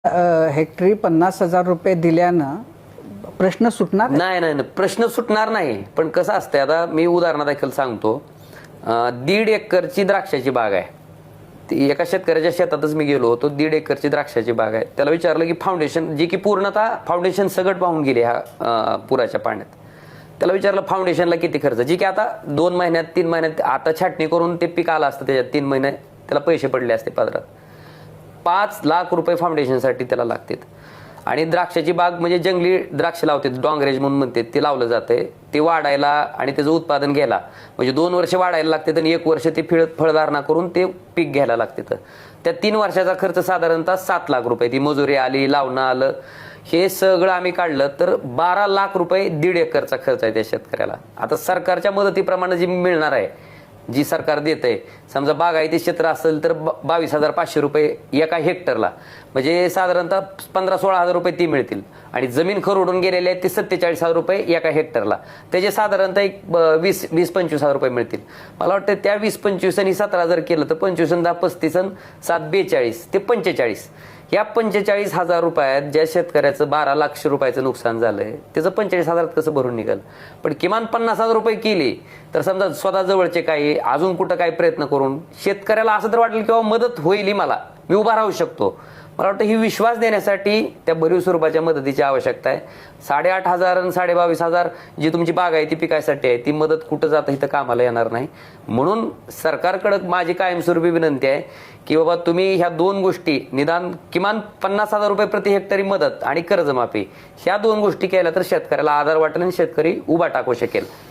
हेक्टरी 50,000 रुपये दिल्यानं प्रश्न सुटणार नाही नाही नाही, प्रश्न सुटणार नाही. पण कसं असतंय, आता मी उदाहरणादाखल सांगतो. 1.5 एकरची द्राक्षाची बाग आहे. ती एका शेतकऱ्याच्या शेतातच मी गेलो होतो. 1.5 एकरची द्राक्षाची बाग आहे. त्याला विचारलं की फाउंडेशन, जी की पूर्णतः फाउंडेशन सगट वाहून गेली ह्या पुराच्या पाण्यात. त्याला विचारलं फाउंडेशनला किती खर्च, जी की आता 2 महिन्यात 3 महिन्यात आता छाटणी करून ते पीक आलं असतं, त्याच्यात 3 महिने त्याला पैसे पडले असते पदरात. 5 लाख रुपये फाउंडेशनसाठी त्याला लागतात. आणि द्राक्षाची बाग म्हणजे जंगली द्राक्ष लावते, डॉंगरेज म्हणून म्हणते, ते लावलं जातंय. ते वाढायला आणि त्याचं उत्पादन घ्यायला म्हणजे 2 वर्ष वाढायला लागते आणि 1 वर्ष ते फळधारणा करून ते पीक घ्यायला लागते. त्या 3 वर्षाचा खर्च साधारणतः 7 लाख रुपये. ती मजुरी आली, लावणं आलं, हे सगळं आम्ही काढलं तर 12 लाख रुपये 1.5 एकरचा खर्च आहे त्या शेतकऱ्याला. आता सरकारच्या मदतीप्रमाणे जी मिळणार आहे, जी सरकार देत आहे, समजा बागायती क्षेत्र असेल तर 22,500 रुपये एका हेक्टरला, म्हणजे साधारणतः 15-16 हजार रुपये ती मिळतील. आणि जमीन खरडून गेलेले आहेत ते 47,000 रुपये एका हेक्टरला, त्याचे साधारणतः एक 20-25 हजार रुपये मिळतील. मला वाटतं त्या 20-25 आणि 17 जर केलं तर 25 10 35 आणि 7 42 ते 45. या 45,000 रुपयात ज्या शेतकऱ्याचं 12 लाख रुपयाचं नुकसान झालंय, त्याचं 45,000 कसं भरून निघाल. पण किमान 50,000 रुपये केले तर समजा स्वतः जवळचे काही अजून कुठं काही प्रयत्न करून शेतकऱ्याला असं तर वाटेल किंवा मदत होईल, मला मी उभा राहू शकतो. मला वाटतं ही विश्वास देण्यासाठी त्या भरीव स्वरूपाच्या मदतीची आवश्यकता आहे. 8,500 आणि 22,500 जी तुमची बागायती पिकासाठी आहे, ती मदत कुठं जाता इथं कामाला येणार नाही. म्हणून सरकारकडे माझी कायमस्वरूपी विनंती आहे की बाबा तुम्ही ह्या 2 गोष्टी, निदान किमान 50,000 रुपये प्रति हेक्टरी मदत आणि कर्जमाफी, ह्या 2 गोष्टी केल्या तर शेतकऱ्याला आधार वाटेल आणि शेतकरी उभा टाकू शकेल.